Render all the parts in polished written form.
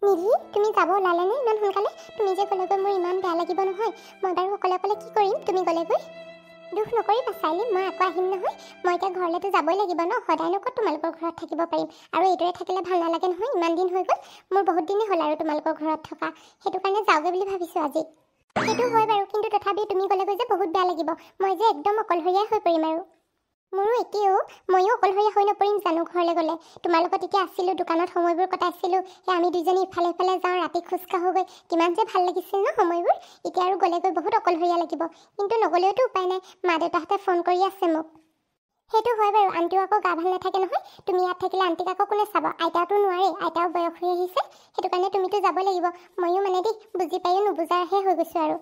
নিধি তুমি যাব ওলালেনে ইমান সোনকালে? তুমি যে গ'লেগৈ মোৰ ইমান বেয়া লাগিব নহয়। মই বাৰু অকলে অকলে কি কৰিম তুমি গ'লেগৈ? দুখ নকৰিবা চাইলি, মই আকৌ আহিম নহয়। মই এতিয়া ঘৰলৈতো যাবই লাগিব ন, সদায়নো ক'ত তোমালোকৰ ঘৰত থাকিব পাৰিম। আৰু এইদৰে থাকিলে ভাল নালাগে নহয়, ইমান দিন হৈ গ'ল। মোৰ বহুত দিনেই হ'ল আৰু তোমালোকৰ ঘৰত থকা, সেইটো কাৰণে যাওঁগৈ বুলি ভাবিছোঁ আজি। সেইটো হয় বাৰু, কিন্তু তথাপি তুমি গ'লেগৈ যে বহুত বেয়া লাগিব। মই যে একদম অকলশৰীয়া হৈ পৰিম আৰু। মোৰো একেও, ময়ো অকলশৰীয়া হৈ নপৰিম জানো ঘৰলৈ গ'লে। তোমাৰ লগত এতিয়া আছিলোঁ, দোকানত সময়বোৰ কটাইছিলোঁ। সেই আমি দুজনী ইফালে ইফালে যাওঁ, ৰাতি খোজ কাঢ়োগৈ, কিমান যে ভাল লাগিছিল ন সময়বোৰ। এতিয়া আৰু গ'লেগৈ বহুত অকলশৰীয়া লাগিব, কিন্তু নগ'লেওতো উপায় নাই। মা দেউতাহঁতে ফোন কৰি আছে মোক। সেইটো হয় বাৰু, আণ্টিও আকৌ গা ভাল নাথাকে নহয়। তুমি ইয়াত থাকিলে আণ্টিক আকৌ কোনে চাব? আইতাওতো নোৱাৰে, আইতাও বয়স হৈ আহিছে। সেইটো কাৰণে তুমিতো যাবই লাগিব। ময়ো মানে দেই বুজি পায়ো নুবুজাৰহে হৈ গৈছোঁ আৰু।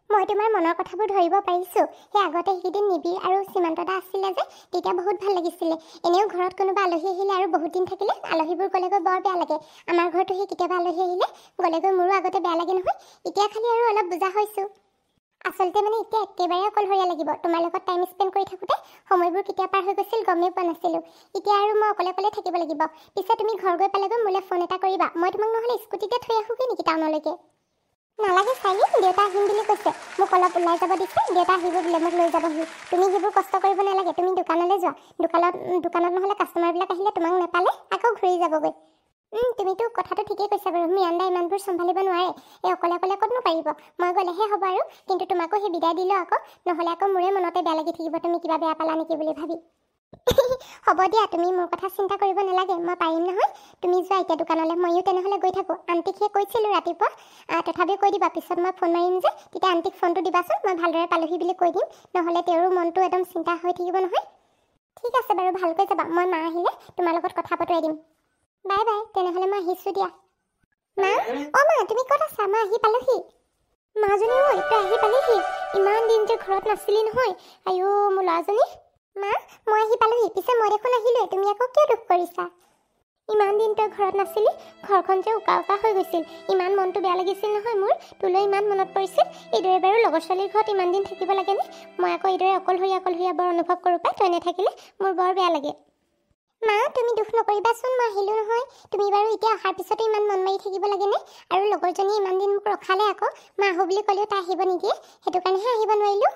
মই তোমাৰ মনৰ কথাবোৰ ধৰিব পাৰিছোঁ। সেই আগতে সেইকেইদিন নিবিড় আৰু সীমান্ত দা আছিলে যে, তেতিয়া বহুত ভাল লাগিছিলে। এনেও ঘৰত কোনোবা আলহী আহিলে আৰু বহুত দিন থাকিলে আলহীবোৰ গ'লেগৈ বৰ বেয়া লাগে। আমাৰ ঘৰতো সেই কেতিয়াবা আলহী আহিলে গ'লেগৈ মোৰো আগতে বেয়া লাগে নহয়। এতিয়া খালি আৰু অলপ বুজা হৈছোঁ। আচলতে মানে এতিয়া একেবাৰে অকলশৰীয়া লাগিব। তোমাৰ লগত টাইম স্পেণ্ড কৰি থাকোঁতে সময়বোৰ কেতিয়া পাৰ হৈ গৈছিল গমেই পোৱা নাছিলোঁ। এতিয়া আৰু মই অকলে অকলে থাকিব লাগিব। পিছে তুমি ঘৰ গৈ পালেগৈ মোলৈ ফোন এটা কৰিবা। মই তোমাক নহ'লে স্কুটিতে থৈ আহোঁগৈ নেকি টাউনলৈকে? নালাগে চাইলি, দেউতা আহিম বুলি কৈছে। মোক অলপ ওলাই যাব দিছে, দেউতা আহিব বোলে মোক লৈ যাবহি। তুমি সেইবোৰ কষ্ট কৰিব নালাগে, তুমি দোকানলৈ যোৱা। দোকানত নহ'লে কাষ্টমাৰবিলাক আহিলে তোমাক নাপালে আকৌ ঘূৰি যাবগৈ। তুমিতো কথাটো ঠিকেই কৈছা বাৰু, মিৰাণ্ডা ইমানবোৰ চম্ভালিব নোৱাৰে। এই অকলে অকলে ক'তনো পাৰিব। মই গ'লেহে হ'ব আৰু, কিন্তু তোমাকো সেই বিদায় দিলোঁ আকৌ, নহ'লে আকৌ মোৰে মনতে বেয়া লাগি থাকিব তুমি কিবা বেয়া পালা নেকি বুলি ভাবি। হ'ব দিয়া, তুমি মোৰ কথা চিন্তা কৰিব নালাগে, মই পাৰিম নহয়। তুমি যোৱা এতিয়া দোকানলৈ, ময়ো তেনেহ'লে গৈ থাকোঁ। আণ্টিক সেই কৈছিলোঁ ৰাতিপুৱা, তথাপিও কৈ দিবা, পিছত মই ফোন মাৰিম যে, তেতিয়া আণ্টিক ফোনটো দিবাচোন, মই ভালদৰে পালোহি বুলি কৈ দিম। নহ'লে তেওঁৰো মনটো একদম চিন্তা হৈ থাকিব নহয়। ঠিক আছে বাৰু, ভালকৈ যাবা। মই মা আহিলে তোমাৰ লগত কথা পতুৱাই দিম। বাই বাই, তেনেহ'লে মই আহিছোঁ দিয়া। মা, অ' মা তুমি ক'ত আছা? মই আহি পালোহি। মাজনী ঐ, তই আহি পালিহি? ইমান দিন যে ঘৰত নাছিলি নহয়। আইঅ' মোৰ ল'ৰাজনী। মা, মই আহি পালোহি। পিছে মই দেখোন আহিলোৱে, তুমি আকৌ কিয় দুখ কৰিছা? ইমান দিন তই ঘৰত নাছিলি, ঘৰখন যে উকা উকা হৈ গৈছিল। ইমান মনটো বেয়া লাগিছিল নহয় মোৰ, তোলৈ ইমান মনত পৰিছিল। এইদৰে বাৰু লগৰ ছোৱালীৰ ঘৰত ইমান দিন থাকিব লাগেনে? মই আকৌ এইদৰে অকলশৰীয়া বৰ অনুভৱ কৰোঁ পাই, তই নাথাকিলে মোৰ বৰ বেয়া লাগে। মা, তুমি দুখ নকৰিবাচোন, মই আহিলোঁ নহয়। তুমি বাৰু এতিয়া অহাৰ পিছতো ইমান মন মাৰি থাকিব লাগেনে? আৰু লগৰজনীয়ে ইমান দিন মোক ৰখালে আকৌ। মই আহোঁ বুলি ক'লেও তাই আহিব নিদিয়ে, সেইটো কাৰণেহে আহিব নোৱাৰিলোঁ।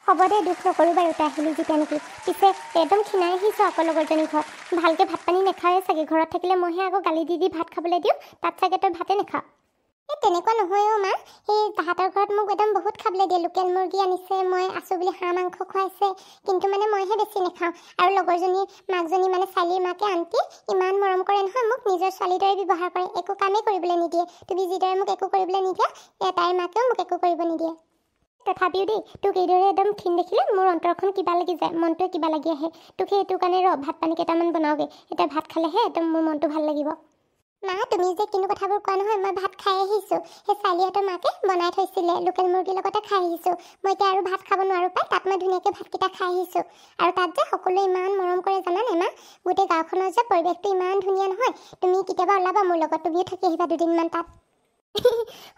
হ'ব দে, দুখ নকৰোঁ বাৰু, তই আহিলি যেতিয়া নেকি। পিছে একদম ক্ষীণাই আহিছোঁ আকৌ লগৰজনীৰ ঘৰত। ভালকৈ ভাত পানী নাখাওঁৱে চাগে, ঘৰত থাকিলে মইহে আকৌ গালি দি ভাত খাবলৈ দিওঁ, তাত চাগে তই ভাতে নাখাওঁ। এই তেনেকুৱা নহয় অ' মা, সেই তাহাঁতৰ ঘৰত মোক একদম বহুত খাবলৈ দিয়ে। লোকেল মুৰ্গী আনিছে, মই আছোঁ বুলি হাঁহ মাংস খুৱাইছে, কিন্তু মানে মইহে বেছি নাখাওঁ। আৰু লগৰজনীৰ মাকজনী মানে ছোৱালীৰ মাকে আণ্টি ইমান মৰম কৰে নহয়, মোক নিজৰ ছোৱালীৰ দৰে ব্যৱহাৰ কৰে, একো কামেই কৰিবলৈ নিদিয়ে। তুমি যিদৰে মোক একো কৰিবলৈ নিদিয়া, তাইৰ মাকেও মোক একো কৰিব নিদিয়ে। তথাপিও দেই, তোক এইদৰে একদম ক্ষীণ দেখিলে মোৰ অন্তৰখন কিবা লাগি যায়, মনটোৱে কিবা লাগি আহে। তোক সেইটো কাৰণে ভাত পানী কেইটামান বনাওঁগৈ, এতিয়া ভাত খালেহে একদম মোৰ মনটো ভাল লাগিব। মা, তুমি যে কিনো কথাবোৰ কোৱা নহয়, মই ভাত খাই আহিছোঁ। সেই ছোৱালীহঁতৰ মাকে বনাই থৈছিলে, লোকেল মুৰ্গীৰ লগতে খাই আহিছোঁ। মই এতিয়া আৰু ভাত খাব নোৱাৰোঁ পাই, তাত মই ধুনীয়াকৈ ভাতকেইটা খাই আহিছোঁ। আৰু তাত যে সকলোৱে ইমান মৰম কৰে জানানে মা? গোটেই গাঁওখনৰ যে পৰিৱেশটো ইমান ধুনীয়া নহয়। তুমি কেতিয়াবা ওলাবা মোৰ লগত, তুমিও থাকি আহিবা দুদিনমান তাত।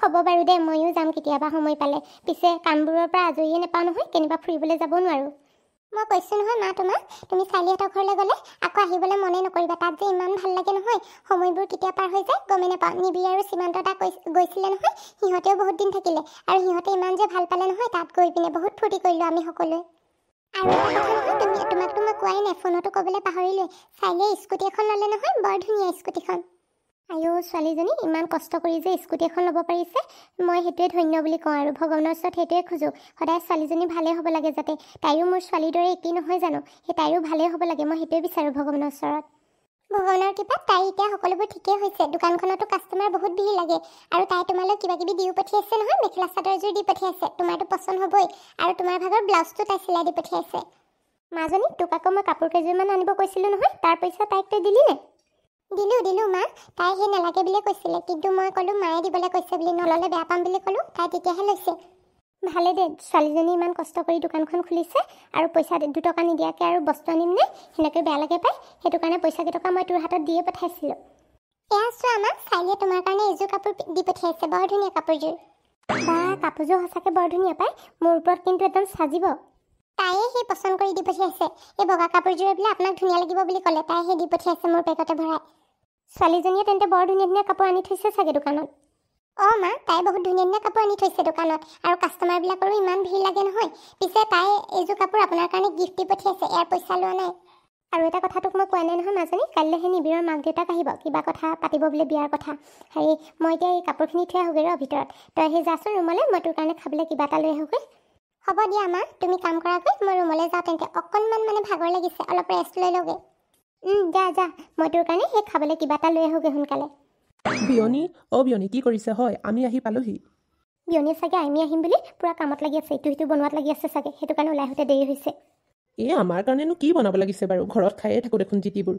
হ'ব বাৰু দে, ময়ো যাম কেতিয়াবা সময় পালে। পিছে কামবোৰৰ পৰা আজৰিয়ে নাপাওঁ নহয়, কেনিবা ফুৰিবলৈ যাব নোৱাৰোঁ। মই কৈছোঁ নহয় মা তোমাক, তুমি ছোৱালীহঁতৰ ঘৰলৈ গ'লে আকৌ আহিবলৈ মনে নকৰিবা। তাত যে ইমান ভাল লাগে নহয়, সময়বোৰ কেতিয়া পাৰ হৈ যায় গমেই নাপাওঁ। নিবিড় আৰু সীমান্ত দা গৈছিলে নহয়, সিহঁতেও বহুত দিন থাকিলে। আৰু সিহঁতে ইমান যে ভাল পালে নহয়, তাত গৈ পিনে বহুত ফূৰ্তি কৰিলোঁ আমি সকলোৱে। আৰু এটা কথা নহয়, তোমাকতো মই কোৱাই নাই, ফোনতো ক'বলৈ পাহৰিলোৱে। ছোৱালীয়ে স্কুটি এখন ল'লে নহয়, বৰ ধুনীয়া স্কুটিখন। আইঅ' ছোৱালীজনী ইমান কষ্ট কৰি যে স্কুটি এখন ল'ব পাৰিছে, মই সেইটোৱে ধন্য বুলি কওঁ আৰু ভগৱানৰ ওচৰত সেইটোৱে খোজোঁ। সদায় ছোৱালীজনী ভালেই হ'ব লাগে, যাতে তাইও মোৰ ছোৱালীৰ দৰে একেই নহয় জানো, সেই তাইৰো ভালেই হ'ব লাগে, মই সেইটোৱে বিচাৰোঁ ভগৱানৰ ওচৰত। ভগৱানৰ কৃপাত তাই এতিয়া সকলোবোৰ ঠিকেই হৈছে। দোকানখনতো কাষ্টমাৰ বহুত ভিৰ লাগে। আৰু তাই তোমালৈ কিবা কিবি দিও পঠিয়াইছে নহয়, মেখেলা চাদৰ এযোৰ দি পঠিয়াইছে। তোমাৰতো পচন্দ হ'বই, আৰু তোমাৰ ভাগৰ ব্লাউজটো তাই চিলাই দি পঠিয়াইছে। মাজনী, তোক আকৌ মই কাপোৰ কেইযোৰমান আনিব কৈছিলোঁ নহয়, তাৰ পইচা তাইক তই দিলি নে? দিলোঁ মা, তাই সেই নালাগে বুলিয়ে কৈছিলে, কিন্তু মই ক'লোঁ মায়ে দিবলৈ কৈছে বুলি, নল'লে বেয়া পাম বুলি ক'লোঁ, তাই তেতিয়াহে লৈছে। ভালে দে, ছোৱালীজনী ইমান কষ্ট কৰি দোকানখন খুলিছে, আৰু পইচা 2 টকা নিদিয়াকৈ আৰু বস্তু আনিম নে? সেনেকৈ বেয়া লাগে পাই, সেইটো কাৰণে পইচা কেইটকা মই তোৰ হাতত দিয়ে পঠাইছিলোঁ। এয়া চোৱা মা, ছোৱালীয়ে তোমাৰ কাৰণে এইযোৰ কাপোৰ দি পঠিয়াইছে, বৰ ধুনীয়া কাপোৰযোৰ। বা, কাপোৰযোৰ সঁচাকৈ বৰ ধুনীয়া পাই, মোৰ ওপৰত কিন্তু একদম সাজিব। তাইয়ে সেই পচন্দ কৰি দি পঠিয়াইছে। এই বগা কাপোৰযোৰ বোলে আপোনাক ধুনীয়া লাগিব বুলি ক'লে, তাই সেই দি পঠিয়াইছে মোৰ বেগতে ভৰাই। ছোৱালীজনীয়ে তেন্তে বৰ ধুনীয়া ধুনীয়া কাপোৰ আনি থৈছে চাগে দোকানত। মা, তাই বহুত ধুনীয়া ধুনীয়া কাপোৰ আনি থৈছে দোকানত, আৰু কাষ্টমাৰবিলাকৰো ইমান ভিৰ লাগে নহয়। পিছে তাই এইযোৰ কাপোৰ আপোনাৰ কাৰণে গিফ্ট দি পঠিয়াইছে, ইয়াৰ পইচা লোৱা নাই। আৰু এটা কথা তোক মই কোৱা নাই নহয় মাজনী, কাইলৈ সেই নিবিৰৰ মাক দেউতাক আহিব, কিবা কথা পাতিব বোলে, বিয়াৰ কথা। হেৰি, মই এতিয়া এই কাপোৰখিনি থৈ আহোগৈ ৰ ভিতৰত। তই সেই যাচোন ৰুমলৈ, মই তোৰ কাৰণে খাবলৈ কিবা এটা লৈ আহোগৈ। হ'ব দিয়া মা, তুমি কাম কৰাগৈ, মই ৰুমলৈ যাওঁ তেন্তে। অকণমান মানে ভাগৰ লাগিছে, অলপ ৰেষ্ট লৈ লওঁগৈ। যা, মই তোৰ কাৰণে সেই খাবলৈ কিবা এটা লৈ আহোগৈ সোনকালে। বিয়নী কি কৰিছে? হয়, আমি আহি পালোহি। বিয়নীয়ে চাগে আমি আহিম বুলি পূৰা কামত লাগি আছে, ইটো সিটো বনোৱাত লাগি আছে চাগে, সেইটো কাৰণে ওলাই আহোঁতে দেৰি হৈছে। আমাৰ কাৰণেনো কি বনাব লাগিছে বাৰু? ঘৰত খায়ে থাকোঁ দেখোন জিতিবোৰ।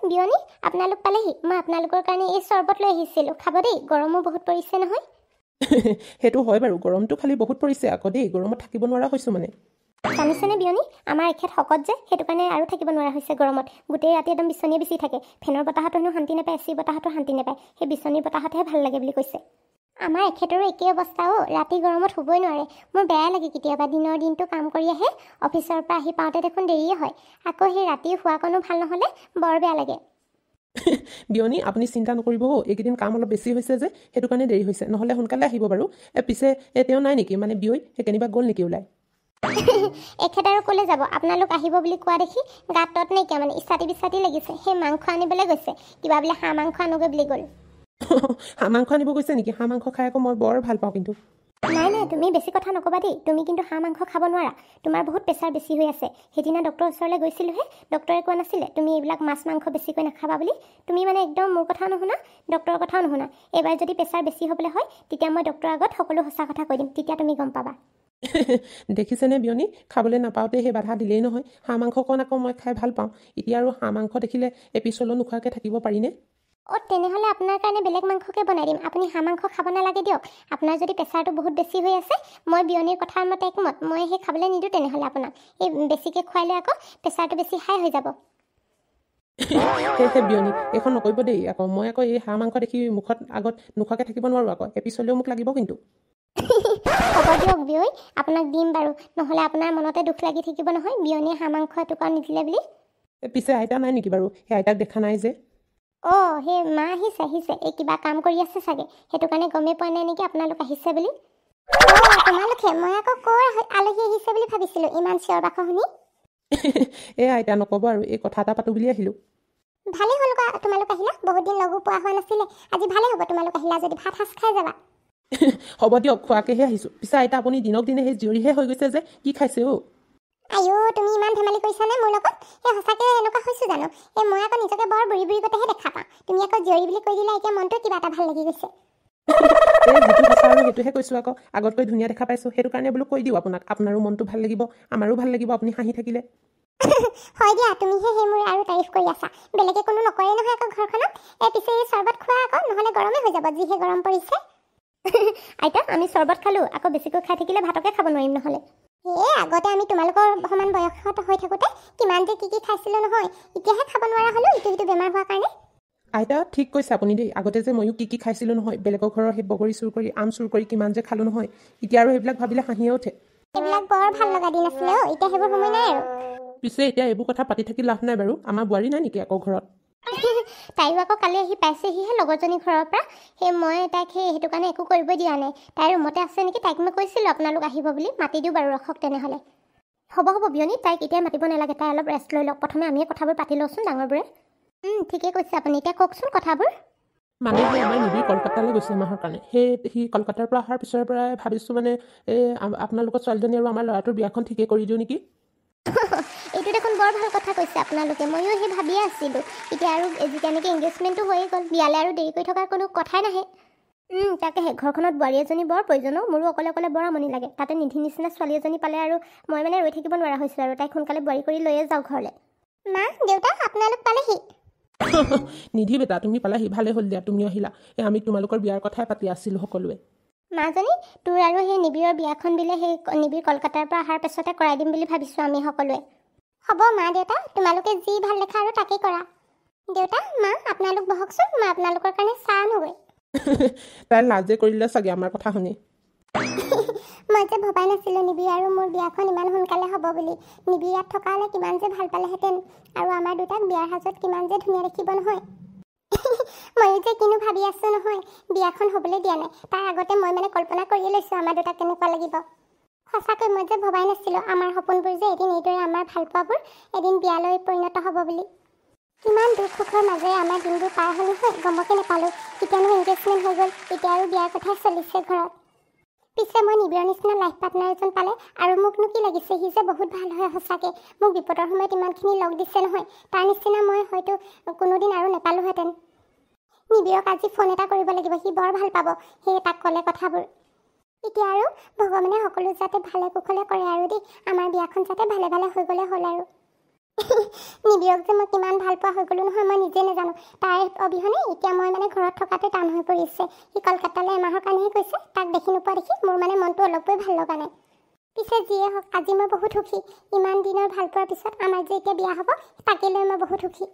বিয়নী, আপোনালোক পালেহি। মই আপোনালোকৰ কাৰণে এই চৰ্বত লৈ আহিছিলোঁ, খাব দেই, গৰমো বহুত পৰিছে নহয়। সেইটো হয় বাৰু, গৰমটো খালি বহুত পৰিছে আকৌ দেই, গৰমত থাকিব নোৱাৰা হৈছোঁ মানে। জানিছেনে বিয়নী, আমাৰ এখেত শকত যে, সেইটো কাৰণে আৰু থাকিব নোৱাৰা হৈছে গৰমত। গোটেই ৰাতি একদম বিচনীয়ে বিচি থাকে। ফেনৰ বতাহতো হেনো শান্তি নাপায়, এচি বতাহতো শান্তি নাপায়, সেই বিচনীৰ বতাহতহে ভাল লাগে বুলি কৈছে। আমাৰ এখেতৰো একেই অৱস্থা। ৰাতি গৰমত শুবই নোৱাৰে। মোৰ বেয়া লাগে কেতিয়াবা, দিনটো কাম কৰি আহে, অফিচৰ পৰা আহি পাওঁতে দেখোন দেৰিয়ে হয়, আকৌ সেই ৰাতি শোৱাকণো ভাল নহ'লে বৰ বেয়া লাগে। বিয়নী, আপুনি চিন্তা নকৰিব, এইকেইদিন কাম অলপ বেছি হৈছে যে, সেইটো কাৰণে দেৰি হৈছে, নহ'লে সোনকালে আহিব বাৰু। পিছে তেওঁ নাই নেকি, মানে বিয়ৈ সেই কেনিবা গ'ল নেকি ওলাই? এখেত আৰু ক'লৈ যাব, আপোনালোক আহিব বুলি কোৱা দেখি গাত তত নাইকিয়া, মানে ইছাতি লাগিছে। সেই মাংস আনিবলৈ গৈছে, কিবা বোলে হাঁহ মাংস আনোগৈ বুলি গ'ল। হাঁহ মাংস আনিব গৈছে নেকি? হাঁহ মাংস খাই আকৌ মই বৰ ভাল পাওঁ কিন্তু। নাই, তুমি বেছি কথা নক'বা দেই, তুমি কিন্তু হাঁহ মাংস খাব নোৱাৰা, তোমাৰ বহুত প্ৰেছাৰ বেছি হৈ আছে। সেইদিনা ডক্টৰৰ ওচৰলৈ গৈছিলোঁহে, ডক্টৰে কোৱা নাছিলে তুমি এইবিলাক মাছ মাংস বেছিকৈ নাখাবা বুলি? তুমি মানে একদম মোৰ কথাও নুশুনা, ডক্টৰৰ কথাও নুশুনা। এইবাৰ যদি প্ৰেছাৰ বেছি হ'বলৈ হয়, তেতিয়া মই ডক্টৰৰ আগত সকলো সঁচা কথা কৈ দিম, তেতিয়া তুমি গম পাবা। দেখিছেনে বিয়নী, খাবলৈ নাপাওঁতে সেই বাধা দিলেই নহয়। হাঁহ মাংসকণ আকৌ মই খাই ভাল পাওঁ, এতিয়া আৰু হাঁহ মাংস দেখিলে এপিছলৈ নোখোৱাকৈ থাকিব পাৰিনে? তেনেহ'লে আপোনাৰ কাৰণে বেলেগ মাংসকে বনাই দিম, আপুনি হাঁহ মাংস খাব নালাগে দিয়ক। আপোনাৰ যদি প্ৰেছাৰটো বহুত বেছি হৈ আছে, মই বিয়নীৰ কথাৰ মতে একমত, মই সেই খাবলৈ নিদিওঁ তেনেহ'লে আপোনাক। এই বেছিকৈ খুৱালে আকৌ প্ৰেছাৰটো বেছি হাই হৈ যাব। সেয়েহে বিয়নী, এইখন নকৰিব দেই আকৌ। মই আকৌ এই হাঁহ মাংস দেখি মুখত আগত নোখোৱাকৈ থাকিব নোৱাৰোঁ আকৌ, এপিছলৈও মোক লাগিব কিন্তু। হ'ব দিয়ক বিয়ৈ, আপোনাক দিম বাৰু, নহ'লে আপোনাৰ মনতে দুখ লাগি থাকিব নহয় বিয়নীয়ে হাঁহ মাংস এটুকুৰা নিদিলে বুলি। পিছে আইতা নাই নেকি বাৰু? সেই আইতাক দেখা নাই যে। সেই মা আহিছে, এই কিবা কাম কৰি আছে চাগে, সেইটো কাৰণে গমেই পোৱা নাই নেকি আপোনালোক আহিছে বুলি। তোমালোকে, মই আকৌ ক'ৰ আলহী আহিছে বুলি ভাবিছিলোঁ, ইমান চিঞৰ বাখৰ শুনি। আইতা নক'ব আৰু, এই কথা এটা পাতোঁ বুলি আহিলোঁ। ভালেই হ'ল তোমালোক আহিলা, বহুত দিন লগো পোৱা হোৱা নাছিলে, আজি ভালেই হ'ব তোমালোক আহিলা যদি, ভাত সাজ খাই যাবা। হ'ব দিয়ক, খোৱাকেহে আহিছোঁ। পিছে আইতা আপুনি দিনক দিনে সেই জীয়ৰীহে হৈ গৈছে যে, কি খাইছে তুমি ইমান ধেমালি কৰিছানে মোৰ লগত? সঁচাকৈ এনেকুৱা হৈছোঁ জানো? মই আকৌ নিজকে বৰ বুঢ়ী গতেহে দেখা পাওঁ, তুমি আকৌ জীয়ৰী বুলি কৈ দিলা, এতিয়া মনটো কিবা এটা ভাল লাগি গৈছে। যিটো সঁচা আৰু সেইটোহে কৈছোঁ আকৌ, আগতকৈ ধুনীয়া দেখা পাইছোঁ, সেইটো কাৰণে বোলো কৈ দিওঁ আপোনাক, আপোনাৰো মনটো ভাল লাগিব, আমাৰো ভাল লাগিব আপুনি হাঁহি থাকিলে। হয় দিয়া, তুমিহে সেই মোৰ আৰু তাৰিফ কৰি আছা, বেলেগে কোনো নকৰে নহয় আকৌ ঘৰখনত। পিছে এই চৰ্বত খোৱা আকৌ, নহ'লে গৰমে হৈ যাব, যিহে গৰম পৰিছে। আইতা, আমি চৰ্বত খালোঁ, আকৌ বেছিকৈ খাই থাকিলে ভাতকে খাব নোৱাৰিম নহ'লে। আগতে আমি তোমালোকৰ সমান বয়সত হৈ থাকোঁতে কিমান যে কি খাইছিলোঁ নহয়, এতিয়াহে খাব নোৱাৰা হ'লোঁ, ইটো সিটো বেমাৰ হোৱাৰ কাৰণে। আইতা ঠিক কৈছে আপুনি দেই, আগতে যে ময়ো কি খাইছিলোঁ নহয়, বেলেগৰ ঘৰৰ সেই বগৰী চুৰ কৰি, আম চুৰ কৰি কিমান যে খালোঁ নহয়, এতিয়া আৰু সেইবিলাক ভাবিলে হাঁহিয়ে উঠে। এইবিলাক বৰ ভাল লগা দিন আছিলে, এতিয়া সেইবোৰ সময় নাই আৰু। পিছে এতিয়া এইবোৰ কথা পাতি থাকি লাভ নাই বাৰু, আমাৰ বোৱাৰী নাই নেকি আকৌ ঘৰত? তাইও আকৌ কালি আহি পাইছেহিহে লগৰজনী ঘৰৰ পৰা, মই তাইক সেইটো কাৰণে একো কৰিব দিয়া নাই। তাইৰ ৰুমতে আছে নেকি, তাইক মই কৈছিলোঁ আপোনালোক আহিব বুলি, মাতি দিওঁ বাৰু, ৰখক তেনেহ'লে। হ'ব বিয়নী, তাইক এতিয়া মাতিব নালাগে, তাই অলপ ৰেষ্ট লৈ লওক, প্ৰথমে আমিয়ে কথাবোৰ পাতি লওঁচোন ডাঙৰবোৰে। ঠিকেই কৈছে আপুনি, এতিয়া কওকচোন কথাবোৰ। মানে আমাৰ নিবিৰ কলকাতালৈ গৈছে এমাহৰ কাৰণে, সি কলকাতাৰ পৰা অহাৰ পিছৰ পৰাই ভাবিছোঁ মানে আপোনালোকৰ ছোৱালীজনী আৰু আমাৰ ল'ৰাটোৰ বিয়াখন ঠিকেই কৰি দিওঁ নেকি। এইটো দেখোন বৰ ভাল কথা কৈছে আপোনালোকে, ময়ো সেই ভাবিয়ে আছিলোঁ। এতিয়া আৰু যেনেকৈ এংগেজমেণ্টটো হৈয়ে গ'ল, বিয়ালৈ আৰু দেৰি কৰি থকাৰ কোনো কথাই নাহে। তাকেহে, ঘৰখনত বোৱাৰী এজনী বৰ প্ৰয়োজন, মোৰো অকলে বৰ আমনি লাগে, তাতে নিধি নিচিনা ছোৱালী এজনী পালে আৰু মই মানে ৰৈ থাকিব নোৱাৰা হৈছোঁ আৰু, তাইক সোনকালে বোৱাৰী কৰি লৈয়ে যাওঁ ঘৰলৈ। মা, দেউতা, আপোনালোক পালেহি? নিধি বেটা, তুমি পালাহি, ভালেই হ'ল দিয়া তুমি আহিলা। আমি তোমালোকৰ বিয়াৰ কথাই পাতি আছিলোঁ সকলোৱে। মাজনী, তোৰ আৰু সেই নিবিৰৰ বিয়াখন দিলে সেই নিবিৰ কলকাতাৰ পৰা অহাৰ পাছতে কৰাই দিম বুলি ভাবিছোঁ আমি সকলোৱে। হ'ব মা দেউতা, তোমালোকে যি ভাল দেখা আৰু তাকেই কৰা। দেউতা, মা, আপোনালোক বহকচোন, মই আপোনালোকৰ কাৰণে চাহ আনোগৈ। তাই লাজে কৰিলে চাগে আমাৰ কথা শুনি। মই যে ভবাই নাছিলোঁ নিবিৰ আৰু মোৰ বিয়াখন ইমান সোনকালে হ'ব বুলি। নিবিৰ ইয়াত থকা হ'লে কিমান যে ভাল পালেহেঁতেন, আৰু আমাৰ দুটাক বিয়াৰ সাজত কিমান যে ধুনীয়া দেখিব নহয়। ময়ো যে কিনো ভাবি আছোঁ নহয়, বিয়াখন হ'বলৈ দিয়া নাই। তাৰ আগতে মই মানে কল্পনা কৰিয়ে লৈছোঁ আমাৰ দুটাক কেনেকুৱা লাগিব। সঁচাকৈ মই যে ভবাই নাছিলোঁ আমাৰ সপোনবোৰ যে এদিন এইদৰে আমাৰ ভালপোৱাবোৰ এদিন বিয়ালৈ পৰিণত হ'ব বুলি। কিমান দুখ সুখৰ মাজেৰে আমাৰ দিনবোৰ পাৰ হ'ল নহয়, গমকে নাপালোঁ। এতিয়ানো এংগেজমেণ্ট হৈ গ'ল, এতিয়া আৰু বিয়াৰ কথাই চলিছে ঘৰত। পিছে মই নিবিড়ৰ নিচিনা লাইফ পাৰ্টনাৰ এজন পালে আৰু মোকনো কি লাগিছে, সি যে বহুত ভাল হয় সঁচাকৈ। মোক বিপদৰ সময়ত ইমানখিনি লগ দিছে নহয়, তাৰ নিচিনা মই হয়তো কোনোদিন আৰু নাপালোঁহেঁতেন। নিবিড়ক আজি ফোন এটা কৰিব লাগিব, সি বৰ ভাল পাব সেয়ে তাক ক'লে কথাবোৰ। এতিয়া আৰু ভগৱানে সকলো যাতে ভালে কুশলে কৰে আৰু দেই, আমাৰ বিয়াখন যাতে ভালে ভালে হৈ গ'লে হ'ল আৰু। নিবিড়ক যে মই কিমান ভাল পোৱা হৈ গ'লোঁ নহয়, মই নিজে নাজানো। তাৰ অবিহনে এতিয়া মই মানে ঘৰত থকাটো টান হৈ পৰিছে। সি কলকাতালৈ এমাহৰ কাৰণেহে গৈছে, তাক দেখি নোপোৱা দেখি মোৰ মানে মনটো অলপো ভাল লগা নাই। পিছে যিয়ে হওক আজি মই বহুত সুখী। ইমান দিনৰ ভাল পোৱাৰ পিছত আমাৰ যে এতিয়া বিয়া হ'ব তাকে লৈ মই বহুত সুখী।